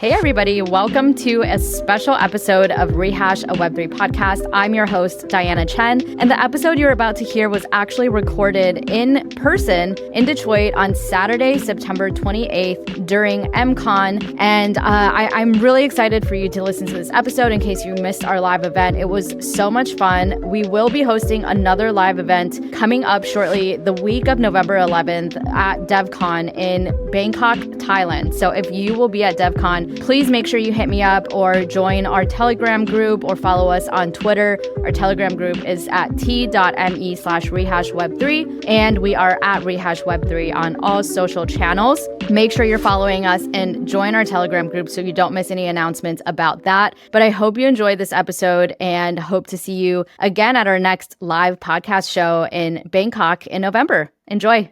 Hey everybody, welcome to a special episode of Rehash, a Web3 podcast. I'm your host, Diana Chen, and the episode you're about to hear was actually recorded in person in Detroit on Saturday, September 28th during MCON, and I'm really excited for you to listen to this episode in case you missed our live event. It was so much fun. We will be hosting another live event coming up shortly the week of November 11th at DevCon in Bangkok, Thailand. So if you will be at DevCon, please make sure you hit me up or join our Telegram group or follow us on Twitter. Our Telegram group is at t.me/rehashweb3, and we are at rehashweb3 on all social channels. Make sure you're following us and join our Telegram group so you don't miss any announcements about that. But I hope you enjoyed this episode and hope to see you again at our next live podcast show in Bangkok in November. Enjoy.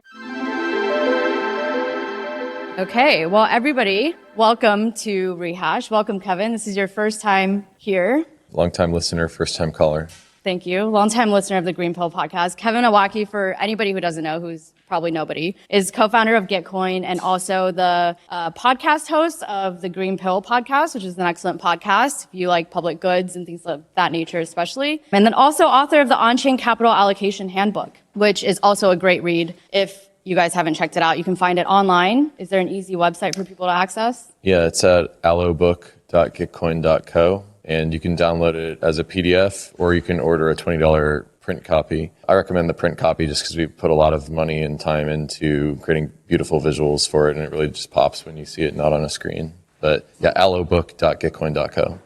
Okay, well, everybody, welcome to Rehash. Welcome, Kevin. This is your first time here. Long-time listener, first-time caller. Thank you. Long-time listener of the Green Pill podcast. Kevin Owocki, for anybody who doesn't know, who's probably nobody, is co-founder of Gitcoin and also the podcast host of the Green Pill podcast, which is an excellent podcast if you like public goods and things of that nature especially. And then also author of the Onchain Capital Allocation Handbook, which is also a great read. If you guys haven't checked it out, you can find it online. Is there an easy website for people to access? Yeah, it's at allobook.gitcoin.co, and you can download it as a PDF, or you can order a $20 print copy. I recommend the print copy just because we put a lot of money and time into creating beautiful visuals for it, and it really just pops when you see it not on a screen. But yeah, allobook.gitcoin.co.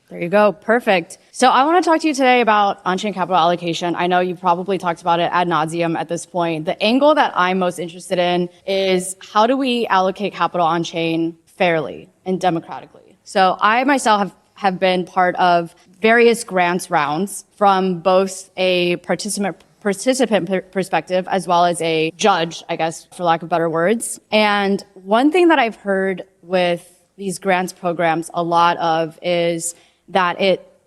There you go. Perfect. So I want to talk to you today about on-chain capital allocation. I know you've probably talked about it ad nauseum at this point. The angle that I'm most interested in is how do we allocate capital on-chain fairly and democratically? So I myself have been part of various grants rounds from both a participant perspective as well as a judge, I guess, for lack of better words. And one thing that I've heard with these grants programs a lot of is that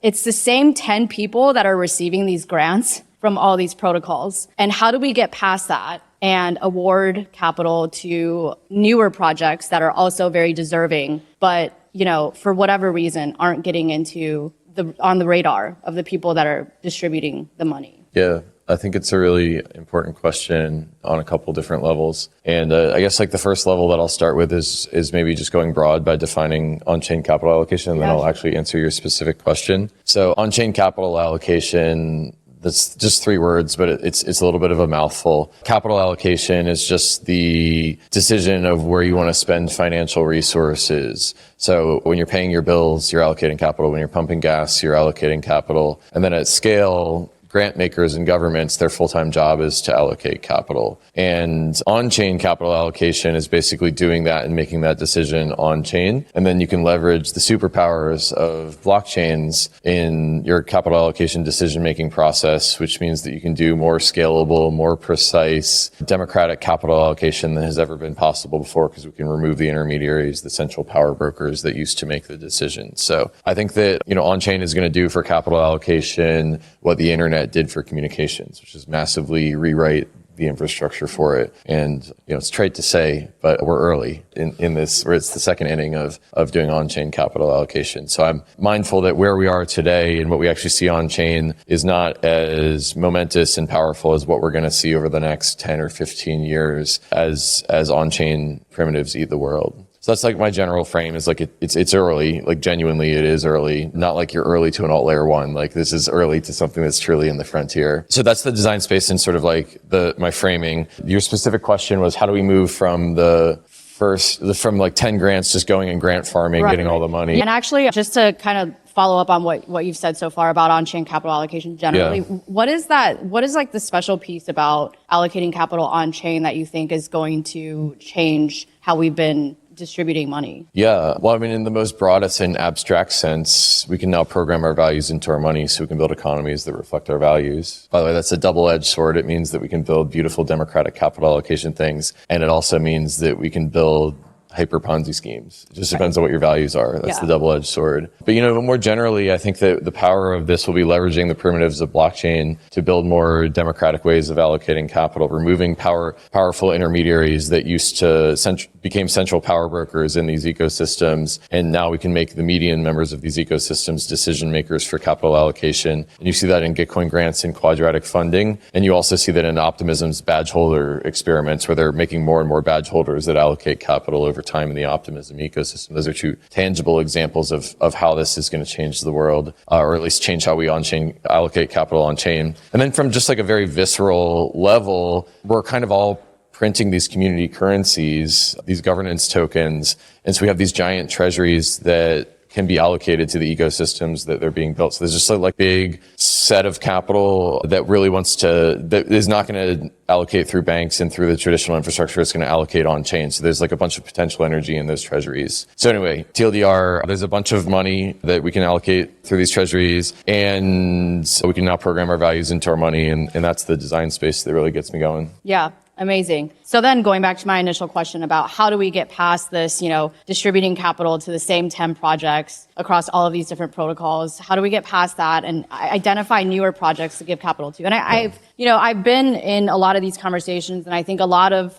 it's the same 10 people that are receiving these grants from all these protocols. And how do we get past that and award capital to newer projects that are also very deserving, but, you know, for whatever reason, aren't getting on the radar of the people that are distributing the money? Yeah, I think it's a really important question on a couple different levels. And I guess like the first level that I'll start with is maybe just going broad by defining on-chain capital allocation, and then I'll actually answer your specific question. So on-chain capital allocation, that's just three words, but it's a little bit of a mouthful. Capital allocation is just the decision of where you want to spend financial resources. So when you're paying your bills, you're allocating capital. When you're pumping gas, you're allocating capital. And then at scale, grant makers and governments, their full-time job is to allocate capital. And on-chain capital allocation is basically doing that and making that decision on-chain. And then you can leverage the superpowers of blockchains in your capital allocation decision-making process, which means that you can do more scalable, more precise, democratic capital allocation than has ever been possible before, because we can remove the intermediaries, the central power brokers that used to make the decisions. So I think that, you know, on-chain is going to do for capital allocation what the internet did for communications, which is massively rewrite the infrastructure for it. And, you know, it's trite to say, but we're early in this, where it's the second inning of doing on-chain capital allocation. So I'm mindful that where we are today and what we actually see on-chain is not as momentous and powerful as what we're going to see over the next 10 or 15 years as on-chain primitives eat the world. So that's like my general frame is like it's early, like genuinely it is early, not like you're early to an alt layer one. Like this is early to something that's truly in the frontier. So that's the design space and sort of like my framing. Your specific question was how do we move from from like 10 grants just going and grant farming, getting all the money. And actually, just to kind of follow up on what you've said so far about on-chain capital allocation generally, what is like the special piece about allocating capital on-chain that you think is going to change how we've been distributing money? Yeah. Well, I mean, in the most broadest and abstract sense, we can now program our values into our money so we can build economies that reflect our values. By the way, that's a double-edged sword. It means that we can build beautiful democratic capital allocation things. And it also means that we can build hyper Ponzi schemes. It just depends on what your values are. That's the double-edged sword. But, more generally, I think that the power of this will be leveraging the primitives of blockchain to build more democratic ways of allocating capital, removing powerful intermediaries that used to became central power brokers in these ecosystems. And now we can make the median members of these ecosystems decision makers for capital allocation. And you see that in Gitcoin grants and quadratic funding. And you also see that in Optimism's badge holder experiments, where they're making more and more badge holders that allocate capital over time in the Optimism ecosystem. Those are two tangible examples of how this is going to change the world, or at least change how we on-chain allocate capital on-chain. And then from just like a very visceral level, we're kind of all printing these community currencies, these governance tokens. And so we have these giant treasuries that can be allocated to the ecosystems that they're being built. So there's just a big set of capital that is not going to allocate through banks and through the traditional infrastructure. It's going to allocate on chain. So there's a bunch of potential energy in those treasuries. So anyway, TLDR, there's a bunch of money that we can allocate through these treasuries. And so we can now program our values into our money. And that's the design space that really gets me going. Yeah. Amazing. So then going back to my initial question about how do we get past this, distributing capital to the same 10 projects across all of these different protocols? How do we get past that and identify newer projects to give capital to? And I've been in a lot of these conversations, and I think a lot of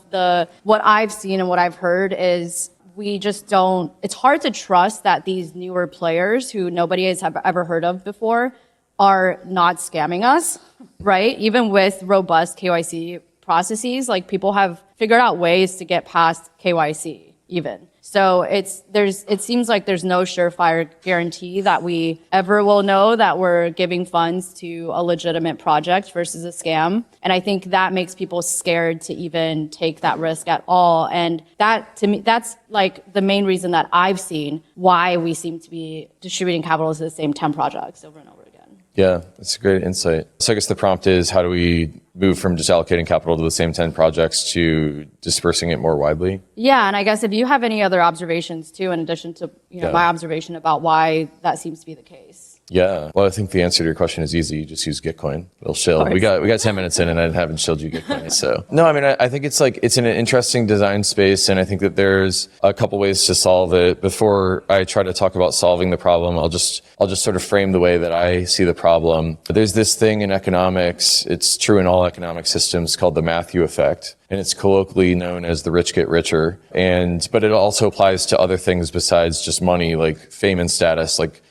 what I've seen and what I've heard is it's hard to trust that these newer players who nobody has ever heard of before are not scamming us, right? Even with robust KYC processes, people have figured out ways to get past KYC even. So it seems like there's no surefire guarantee that we ever will know that we're giving funds to a legitimate project versus a scam. And I think that makes people scared to even take that risk at all. And that, to me, that's the main reason that I've seen why we seem to be distributing capital to the same 10 projects over and over again. Yeah, that's a great insight. So I guess the prompt is, how do we move from just allocating capital to the same 10 projects to dispersing it more widely? Yeah, and I guess if you have any other observations too, in addition to my observation about why that seems to be the case. Yeah, well, I think the answer to your question is easy. You just use Gitcoin. It'll shill. We got 10 minutes in, and I haven't shilled you Gitcoin. So no, I mean, I think it's an interesting design space, and I think that there's a couple ways to solve it. Before I try to talk about solving the problem, I'll just sort of frame the way that I see the problem. There's this thing in economics. It's true in all economic systems, called the Matthew effect. And it's colloquially known as the rich get richer. But it also applies to other things besides just money, like fame and status. Like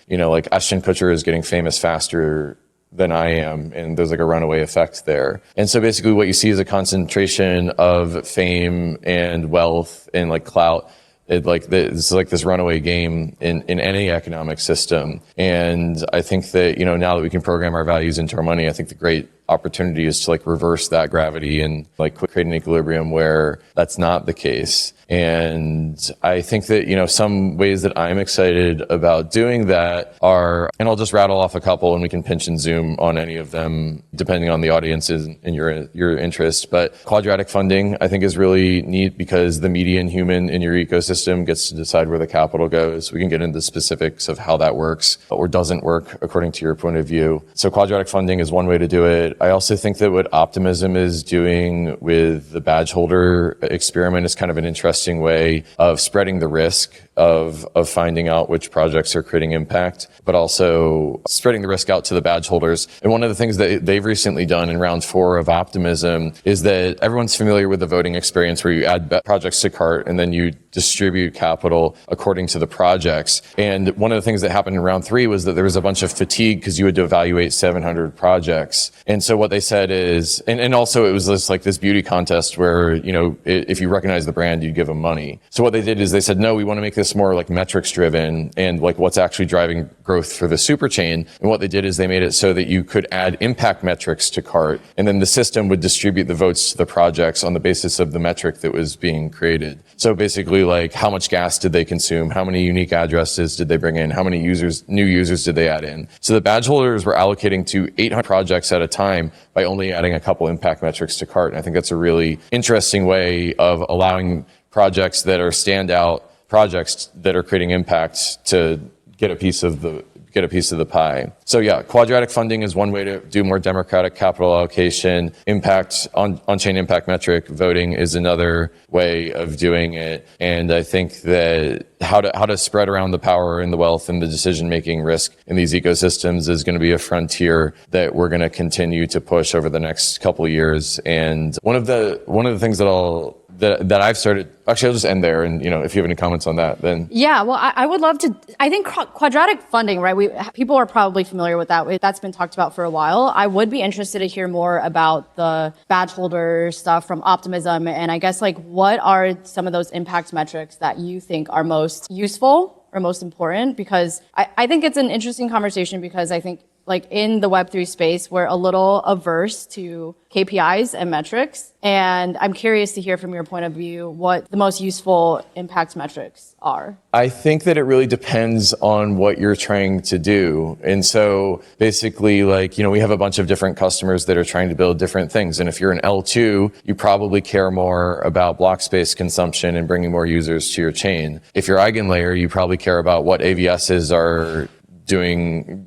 Ashton Kutcher is getting famous faster than I am, and there's a runaway effect there. And so basically what you see is a concentration of fame and wealth and clout. It's this runaway game in any economic system. And I think that, now that we can program our values into our money, I think the great opportunity is to reverse that gravity and create an equilibrium where that's not the case. And I think that, some ways that I'm excited about doing that are, and I'll just rattle off a couple and we can pinch and zoom on any of them depending on the audiences and your interest. But quadratic funding, I think, is really neat because the median human in your ecosystem gets to decide where the capital goes. We can get into the specifics of how that works or doesn't work according to your point of view. So quadratic funding is one way to do it. I also think that what Optimism is doing with the badge holder experiment is kind of an interesting way of spreading the risk of finding out which projects are creating impact, but also spreading the risk out to the badge holders. And one of the things that they've recently done in round 4 of Optimism is that everyone's familiar with the voting experience where you add projects to cart and then you distribute capital according to the projects. And one of the things that happened in round 3 was that there was a bunch of fatigue because you had to evaluate 700 projects. And so what they said is, and also it was this beauty contest where, if you recognize the brand, you'd give them money. So what they did is they said, no, we want to make this more metrics driven and what's actually driving growth for the super chain. And what they did is they made it so that you could add impact metrics to cart, and then the system would distribute the votes to the projects on the basis of the metric that was being created. So basically, how much gas did they consume? How many unique addresses did they bring in? How many new users did they add in? So the badge holders were allocating to 800 projects at a time by only adding a couple impact metrics to cart. And I think that's a really interesting way of allowing projects that are standout projects that are creating impact to get a piece of the get a piece of the pie. So yeah, quadratic funding is one way to do more democratic capital allocation. On-chain impact metric voting is another way of doing it. And I think that how to spread around the power and the wealth and the decision-making risk in these ecosystems is going to be a frontier that we're going to continue to push over the next couple of years. And one of the things that I've started, actually, I'll just end there. And, if you have any comments on that, then. Yeah, well, I would love to, I think quadratic funding, right? People are probably familiar with that. That's been talked about for a while. I would be interested to hear more about the badge holder stuff from Optimism. And I guess, what are some of those impact metrics that you think are most useful or most important? Because I think it's an interesting conversation because I think, in the Web3 space, we're a little averse to KPIs and metrics. And I'm curious to hear from your point of view what the most useful impact metrics are. I think that it really depends on what you're trying to do. And so basically, we have a bunch of different customers that are trying to build different things. And if you're an L2, you probably care more about block space consumption and bringing more users to your chain. If you're Eigenlayer, you probably care about what AVSs are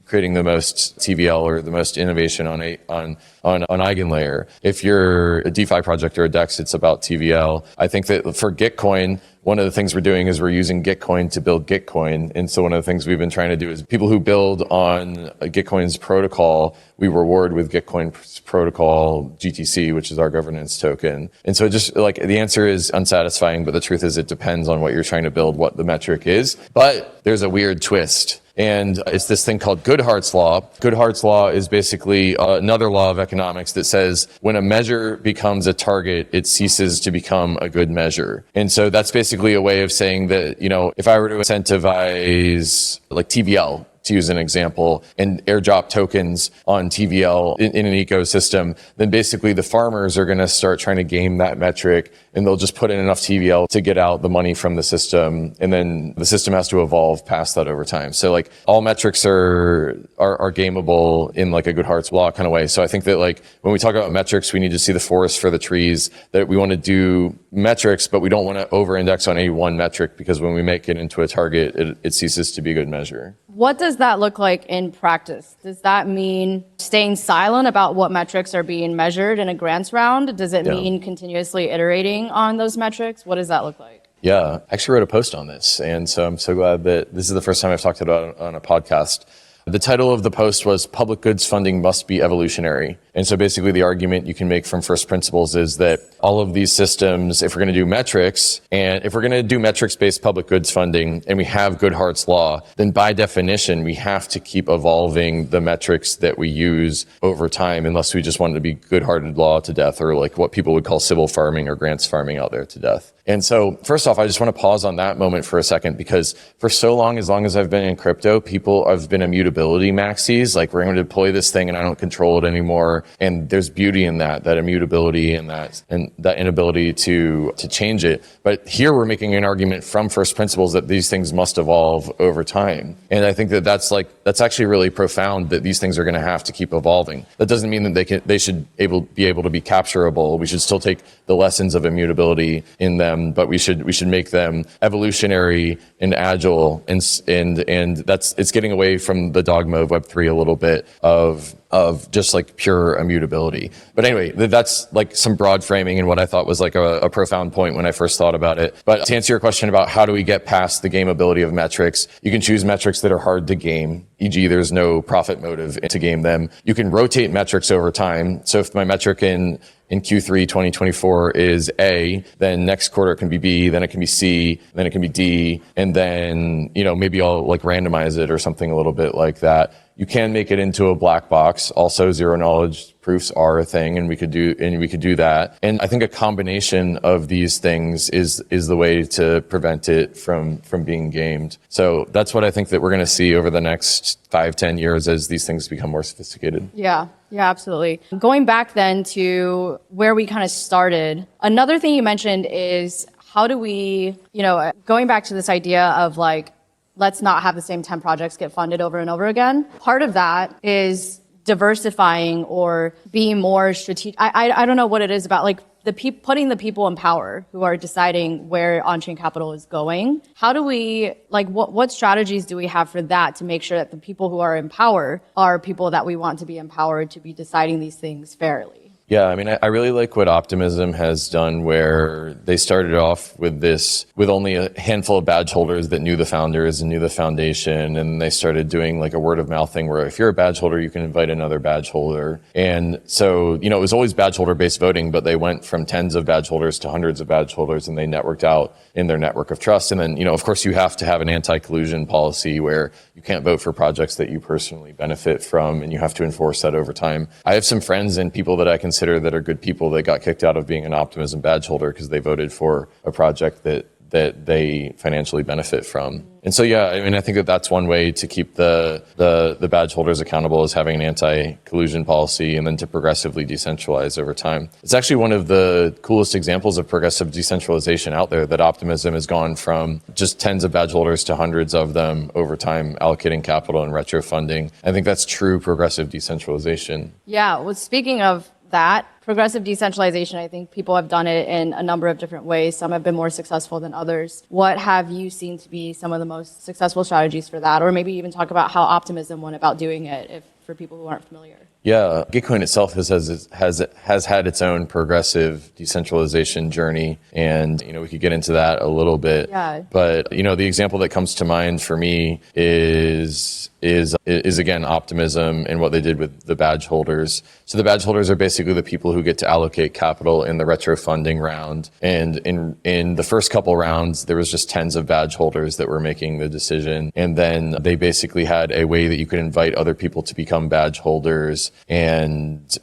creating the most TVL or the most innovation on Eigenlayer. If you're a DeFi project or a DEX, it's about TVL. I think that for Gitcoin, one of the things we're doing is we're using Gitcoin to build Gitcoin. And so one of the things we've been trying to do is people who build on Gitcoin's protocol, we reward with Gitcoin's protocol GTC, which is our governance token. And so just the answer is unsatisfying, but the truth is it depends on what you're trying to build, what the metric is. But there's a weird twist. And it's this thing called Goodhart's Law. Goodhart's Law is basically another law of economics that says when a measure becomes a target, it ceases to become a good measure. And so that's basically a way of saying that, if I were to incentivize TVL, to use an example, and airdrop tokens on TVL in an ecosystem, then basically the farmers are going to start trying to game that metric, and they'll just put in enough TVL to get out the money from the system, and then the system has to evolve past that over time. So all metrics are gameable in a Goodhart's Law kind of way. So I think that when we talk about metrics, we need to see the forest for the trees, that we want to do metrics, but we don't want to over-index on any one metric, because when we make it into a target, it ceases to be a good measure. What does that look like in practice? Does that mean staying silent about what metrics are being measured in a grants round? Does it mean continuously iterating on those metrics? What does that look like? Yeah, I actually wrote a post on this. And so I'm so glad that this is the first time I've talked about it on a podcast. The title of the post was Public Goods Funding Must Be Evolutionary. And so basically the argument you can make from first principles is that all of these systems, if we're going to do metrics, and if we're going to do metrics-based public goods funding, and we have Goodhart's Law, then by definition, we have to keep evolving the metrics that we use over time, unless we just want it to be good-hearted law to death, or what people would call civil farming or grants farming out there to death. And so first off, I just want to pause on that moment for a second, because for so long as I've been in crypto, people have been immutability maxis, we're going to deploy this thing and I don't control it anymore. And there's beauty in that immutability and that inability to change it. But here we're making an argument from first principles that these things must evolve over time. And I think that's actually really profound, that these things are going to have to keep evolving. That doesn't mean that they should be able to be capturable. We should still take the lessons of immutability in them, but we should make them evolutionary and agile, and it's getting away from the dogma of Web3 a little bit of just pure immutability. But anyway, that's some broad framing and what I thought was a profound point when I first thought about it. But to answer your question about how do we get past the gameability of metrics, you can choose metrics that are hard to game, e.g. there's no profit motive to game them. You can rotate metrics over time. So if my metric in Q3 2024 is A, then next quarter it can be B, then it can be C, then it can be D, and then, maybe I'll randomize it or something a little bit like that. You can make it into a black box. Also, zero knowledge proofs are a thing, and we could do that. And I think a combination of these things is the way to prevent it from being gamed. So that's what I think that we're going to see over the next 5-10 years as these things become more sophisticated. Yeah, absolutely. Going back then to where we kind of started, another thing you mentioned is how do we, going back to this idea of let's not have the same 10 projects get funded over and over again. Part of that is diversifying or being more strategic. I don't know what it is about putting the people in power who are deciding where on-chain capital is going. How do we, like, what strategies do we have for that to make sure that the people who are in power are people that we want to be empowered to be deciding these things fairly? Yeah, I mean, I really like what Optimism has done, where they started off with only a handful of badge holders that knew the founders and knew the foundation. And they started doing like a word of mouth thing where if you're a badge holder, you can invite another badge holder. And so, it was always badge holder based voting, but they went from tens of badge holders to hundreds of badge holders, and they networked out in their network of trust. And then, of course, you have to have an anti-collusion policy where you can't vote for projects that you personally benefit from, and you have to enforce that over time. I have some friends and people that I consider that are good people that got kicked out of being an Optimism badge holder because they voted for a project that they financially benefit from. And so, yeah, I mean, I think that's one way to keep the badge holders accountable, is having an anti-collusion policy, and then to progressively decentralize over time. It's actually one of the coolest examples of progressive decentralization out there, that Optimism has gone from just tens of badge holders to hundreds of them over time, allocating capital and retrofunding. I think that's true progressive decentralization. Yeah, well, speaking of that, progressive decentralization, I think people have done it in a number of different ways. Some have been more successful than others. What have you seen to be some of the most successful strategies for that? Or maybe even talk about how Optimism went about doing it, for people who aren't familiar. Yeah, Gitcoin itself has had its own progressive decentralization journey, and we could get into that a little bit. Yeah. But the example that comes to mind for me is again Optimism and what they did with the badge holders. So the badge holders are basically the people who get to allocate capital in the retrofunding round. And in the first couple rounds, there was just tens of badge holders that were making the decision. And then they basically had a way that you could invite other people to become badge holders. And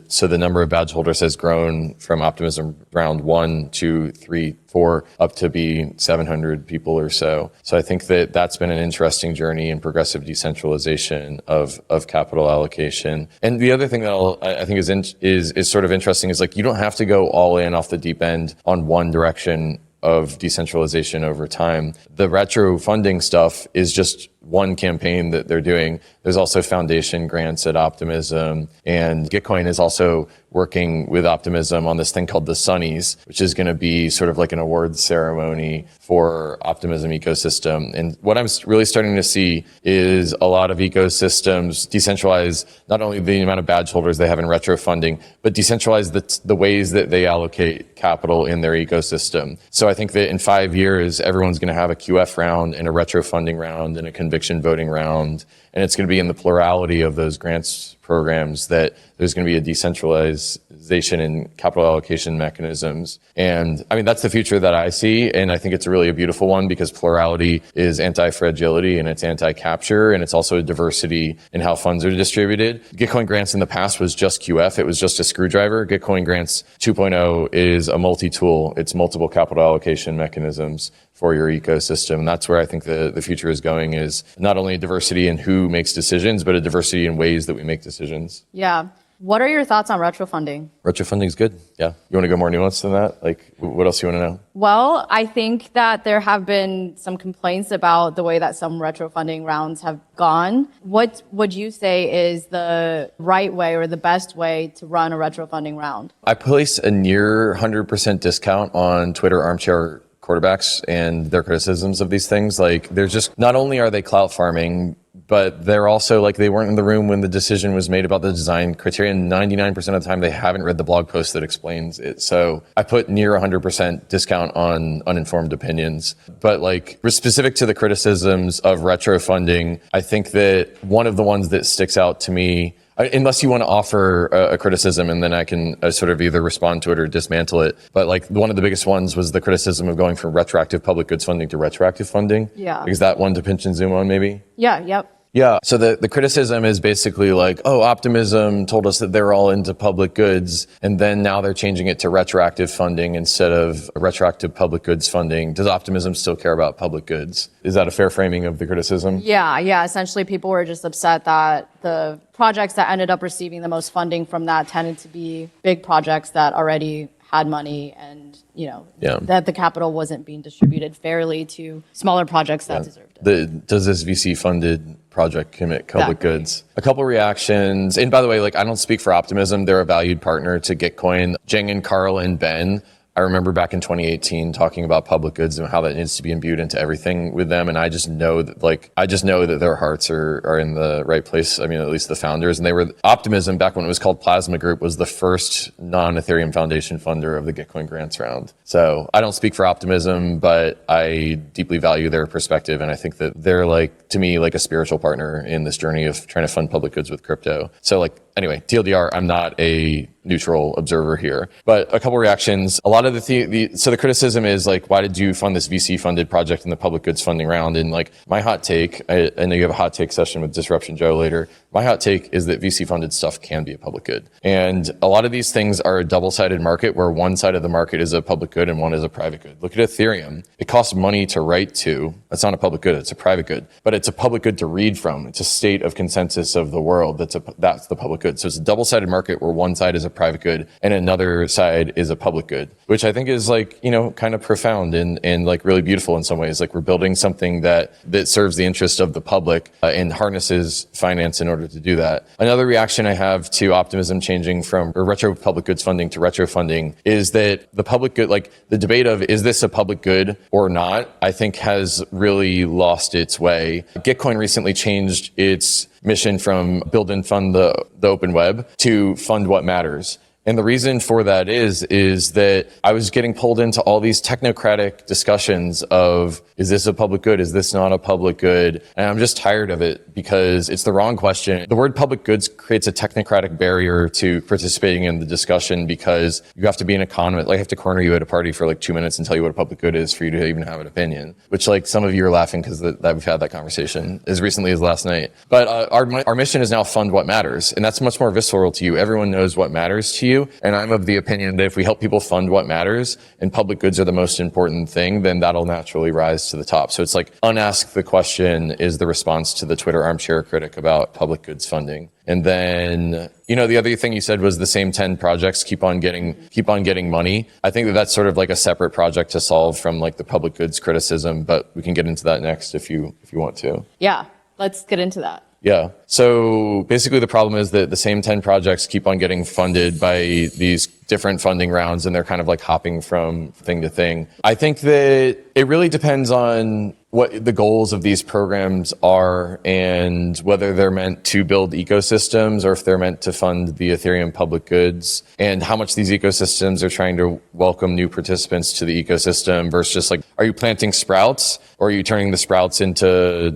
so the number of badge holders has grown from Optimism round 1, 2, 3, 4 up to be 700 people or so. So I think that that's been an interesting journey in progressive decentralization of capital allocation. And the other thing that I think is sort of interesting is, like, you don't have to go all in off the deep end on one direction of decentralization over time. The retro funding stuff is just one campaign that they're doing. There's also foundation grants at Optimism, and Gitcoin is also working with Optimism on this thing called the Sunnies, which is going to be sort of like an awards ceremony for Optimism ecosystem. And what I'm really starting to see is a lot of ecosystems decentralize not only the amount of badge holders they have in retro funding, but decentralize the ways that they allocate capital in their ecosystem. So I think that in 5 years, everyone's going to have a QF round and a retro funding round and a conviction voting round. And it's going to be in the plurality of those grants programs that there's going to be a decentralization in capital allocation mechanisms. And I mean, that's the future that I see. And I think it's really a beautiful one, because plurality is anti-fragility and it's anti-capture, and it's also a diversity in how funds are distributed. Gitcoin grants in the past was just QF. It was just a screwdriver. Gitcoin grants 2.0 is a multi-tool. It's multiple capital allocation mechanisms for your ecosystem. And that's where I think the future is going, is not only a diversity in who makes decisions, but a diversity in ways that we make decisions. Yeah. What are your thoughts on retrofunding? Retrofunding is good. Yeah. You want to go more nuanced than that? Like, what else you want to know? Well, I think that there have been some complaints about the way that some retrofunding rounds have gone. What would you say is the right way or the best way to run a retrofunding round? I place a near 100% discount on Twitter armchair quarterbacks and their criticisms of these things. Like, they're just, not only are they clout farming, but they're also like, they weren't in the room when the decision was made about the design criteria. And 99% of the time, they haven't read the blog post that explains it. So I put near 100% discount on uninformed opinions. But like, specific to the criticisms of retro funding, I think that one of the ones that sticks out to me, unless you want to offer a criticism, and then I can sort of either respond to it or dismantle it. But like, one of the biggest ones was the criticism of going from retroactive public goods funding to retroactive funding. Yeah. Is that one to pinch and zoom on, maybe? Yeah, yep. Yeah. So the criticism is basically like, oh, Optimism told us that they're all into public goods, and then now they're changing it to retroactive funding instead of retroactive public goods funding. Does Optimism still care about public goods? Is that a fair framing of the criticism? Yeah. Essentially, people were just upset that the projects that ended up receiving the most funding from that tended to be big projects that already had money and, Yeah. that the capital wasn't being distributed fairly to smaller projects that deserved it. Does this VC funded project commit public Exactly. goods? A couple reactions. And by the way, I don't speak for Optimism. They're a valued partner to Gitcoin. Jing and Carl and Ben, I remember back in 2018 talking about public goods and how that needs to be imbued into everything with them. And I just know that their hearts are in the right place. I mean, at least the founders. And they were Optimism, back when it was called Plasma Group, was the first non-Ethereum Foundation funder of the Gitcoin grants round. So I don't speak for Optimism, but I deeply value their perspective. And I think that they're to me, a spiritual partner in this journey of trying to fund public goods with crypto. So anyway, TLDR, I'm not a neutral observer here, but a couple reactions. A lot of the criticism is why did you fund this VC funded project in the public goods funding round? And my hot take, I know you have a hot take session with Disruption Joe later. My hot take is that VC funded stuff can be a public good. And a lot of these things are a double-sided market where one side of the market is a public good and one is a private good. Look at Ethereum. It costs money to write to. That's not a public good. It's a private good, but it's a public good to read from. It's a state of consensus of the world. That's the public good. So it's a double-sided market where one side is a private good and another side is a public good, which I think is kind of profound and really beautiful in some ways. We're building something that serves the interest of the public and harnesses finance in order to do that. Another reaction I have to Optimism changing from retro public goods funding to retro funding is that the public good, the debate of is this a public good or not, I think has really lost its way. Gitcoin recently changed its mission from build and fund the open web to fund what matters. And the reason for that is that I was getting pulled into all these technocratic discussions of, is this a public good? Is this not a public good? And I'm just tired of it because it's the wrong question. The word public goods creates a technocratic barrier to participating in the discussion because you have to be an economist. I have to corner you at a party for 2 minutes and tell you what a public good is for you to even have an opinion, which some of you are laughing because that we've had that conversation as recently as last night. But our mission is now fund what matters. And that's much more visceral to you. Everyone knows what matters to you. And I'm of the opinion that if we help people fund what matters and public goods are the most important thing, then that'll naturally rise to the top. So it's unask the question is the response to the Twitter armchair critic about public goods funding. And then, the other thing you said was the same 10 projects keep on getting money. I think that that's sort of a separate project to solve from the public goods criticism, but we can get into that next if you want to. Yeah, let's get into that. Yeah. So basically the problem is that the same 10 projects keep on getting funded by these different funding rounds and they're kind of hopping from thing to thing. I think that it really depends on what the goals of these programs are and whether they're meant to build ecosystems or if they're meant to fund the Ethereum public goods and how much these ecosystems are trying to welcome new participants to the ecosystem versus just are you planting sprouts or are you turning the sprouts into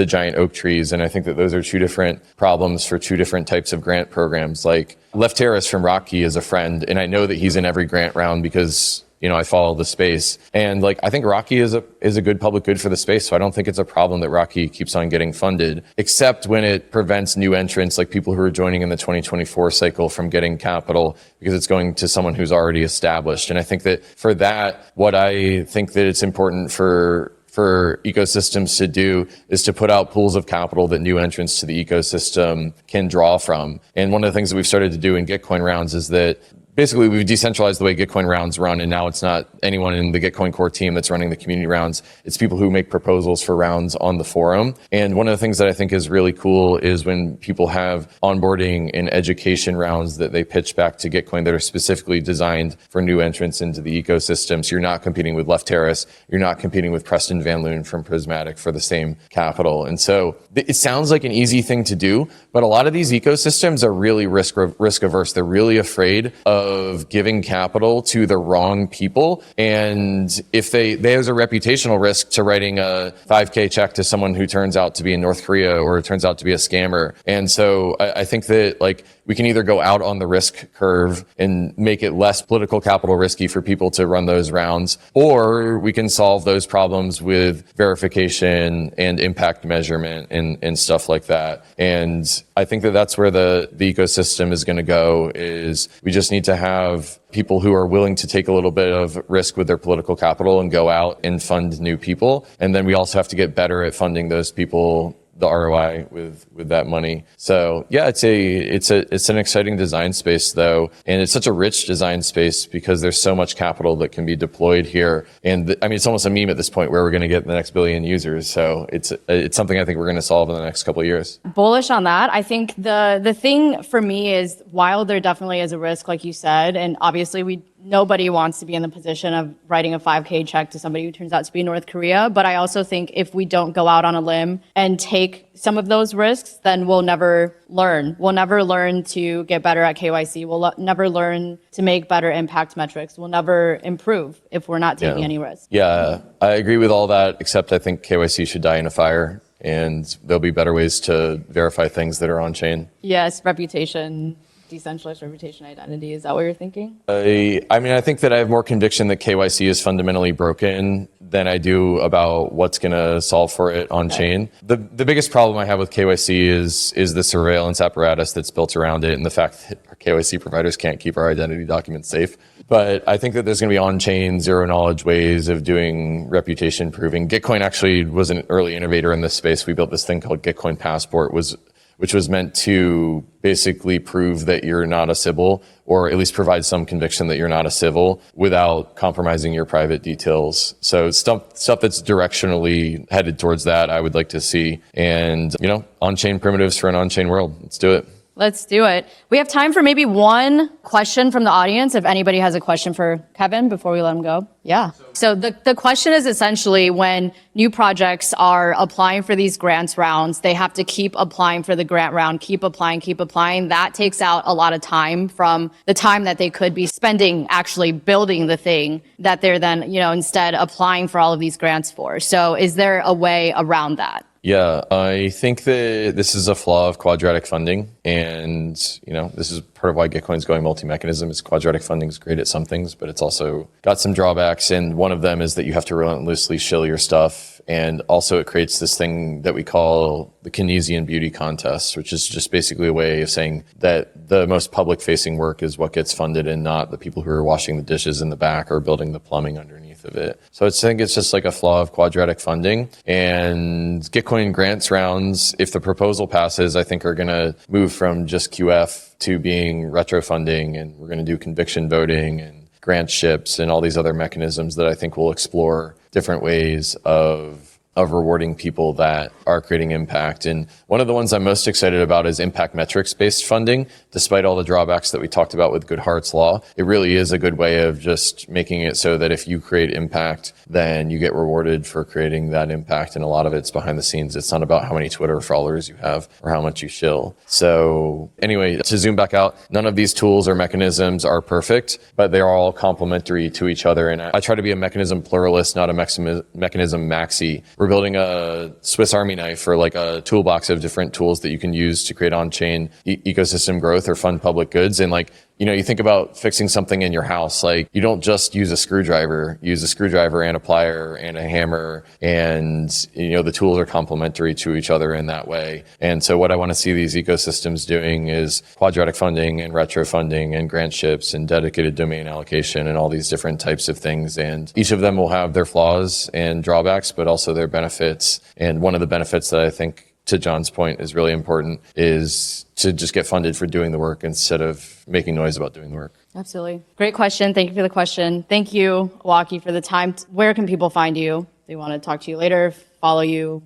giant oak trees? And I think that those are two different problems for two different types of grant programs. Lefteris from Rocky is a friend, and I know that he's in every grant round because I follow the space. And I think Rocky is a good public good for the space. So I don't think it's a problem that Rocky keeps on getting funded, except when it prevents new entrants like people who are joining in the 2024 cycle from getting capital because it's going to someone who's already established. And I think that for that, what I think that it's important for ecosystems to do is to put out pools of capital that new entrants to the ecosystem can draw from. And one of the things that we've started to do in Gitcoin rounds is that basically we've decentralized the way Gitcoin rounds run, and now it's not anyone in the Gitcoin core team that's running the community rounds. It's people who make proposals for rounds on the forum. And one of the things that I think is really cool is when people have onboarding and education rounds that they pitch back to Gitcoin that are specifically designed for new entrants into the ecosystem. So you're not competing with Lefteris, you're not competing with Preston Van Loon from Prismatic for the same capital. And so it sounds like an easy thing to do, but a lot of these ecosystems are really risk averse. They're really afraid of giving capital to the wrong people. And if there's a reputational risk to writing a 5K check to someone who turns out to be in North Korea or turns out to be a scammer. And so I think that we can either go out on the risk curve and make it less political capital risky for people to run those rounds, or we can solve those problems with verification and impact measurement and stuff like that. And I think that that's where the ecosystem is going to go, is we just need to have people who are willing to take a little bit of risk with their political capital and go out and fund new people. And then we also have to get better at funding those people the ROI with that money. So yeah, it's an exciting design space though. And it's such a rich design space because there's so much capital that can be deployed here. And I mean, it's almost a meme at this point where we're going to get the next billion users. So it's something I think we're going to solve in the next couple of years. Bullish on that. I think the thing for me is, while there definitely is a risk, like you said, and obviously nobody wants to be in the position of writing a 5K check to somebody who turns out to be North Korea. But I also think if we don't go out on a limb and take some of those risks, then we'll never learn. We'll never learn to get better at KYC. We'll never learn to make better impact metrics. We'll never improve if we're not taking any risks. Yeah, I agree with all that, except I think KYC should die in a fire. And there'll be better ways to verify things that are on chain. Yes, reputation. Decentralized reputation identity. Is that what you're thinking? I mean, I think that I have more conviction that KYC is fundamentally broken than I do about what's going to solve for it on chain. The biggest problem I have with KYC is the surveillance apparatus that's built around it and the fact that our KYC providers can't keep our identity documents safe. But I think that there's going to be on-chain, zero-knowledge ways of doing reputation proving. Gitcoin actually was an early innovator in this space. We built this thing called Gitcoin Passport, which was meant to basically prove that you're not a Sybil, or at least provide some conviction that you're not a Sybil without compromising your private details. So stuff that's directionally headed towards that, I would like to see. And, on-chain primitives for an on-chain world. Let's do it. Let's do it. We have time for maybe one question from the audience. If anybody has a question for Kevin before we let him go. Yeah. So the question is essentially, when new projects are applying for these grants rounds, they have to keep applying for the grant round, keep applying. That takes out a lot of time from the time that they could be spending actually building the thing that they're then, instead applying for all of these grants for. So is there a way around that? Yeah, I think that this is a flaw of quadratic funding. And, this is part of why Gitcoin's going multi-mechanism. Is quadratic funding is great at some things, but it's also got some drawbacks. And one of them is that you have to relentlessly shill your stuff. And also it creates this thing that we call the Keynesian beauty contest, which is just basically a way of saying that the most public facing work is what gets funded and not the people who are washing the dishes in the back or building the plumbing underneath of it. So I think it's just like a flaw of quadratic funding. And Gitcoin grants rounds, if the proposal passes, I think are going to move from just QF to being retrofunding, and we're going to do conviction voting and grant ships and all these other mechanisms that I think will explore different ways of rewarding people that are creating impact. And one of the ones I'm most excited about is impact metrics-based funding. Despite all the drawbacks that we talked about with Goodhart's law, it really is a good way of just making it so that if you create impact, then you get rewarded for creating that impact. And a lot of it's behind the scenes. It's not about how many Twitter followers you have or how much you shill. So anyway, to zoom back out, none of these tools or mechanisms are perfect, but they're all complementary to each other. And I try to be a mechanism pluralist, not a mechanism maxi. We're building a Swiss Army knife, for like a toolbox of different tools that you can use to create on-chain ecosystem growth or fund public goods. And you think about fixing something in your house, you don't just use a screwdriver, use a screwdriver and a plier and a hammer. And, the tools are complementary to each other in that way. And so what I want to see these ecosystems doing is quadratic funding and retro funding and grant ships and dedicated domain allocation and all these different types of things. And each of them will have their flaws and drawbacks, but also their benefits. And one of the benefits that I think, to John's point, is really important is to just get funded for doing the work instead of making noise about doing the work. Absolutely. Great question. Thank you for the question. Thank you, Owocki, for the time. Where can people find you? They want to talk to you later, follow you.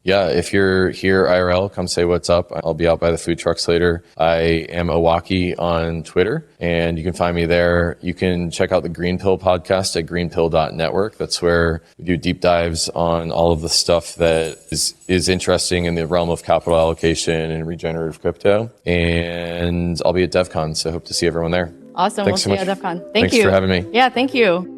Yeah, if you're here IRL, come say what's up. I'll be out by the food trucks later. I am Owocki on Twitter, and you can find me there. You can check out the Green Pill podcast at greenpill.network. That's where we do deep dives on all of the stuff that is interesting in the realm of capital allocation and regenerative crypto. And I'll be at DevCon, so hope to see everyone there. Awesome. Thanks so much. See you at DevCon. Thanks for having me. Yeah, thank you.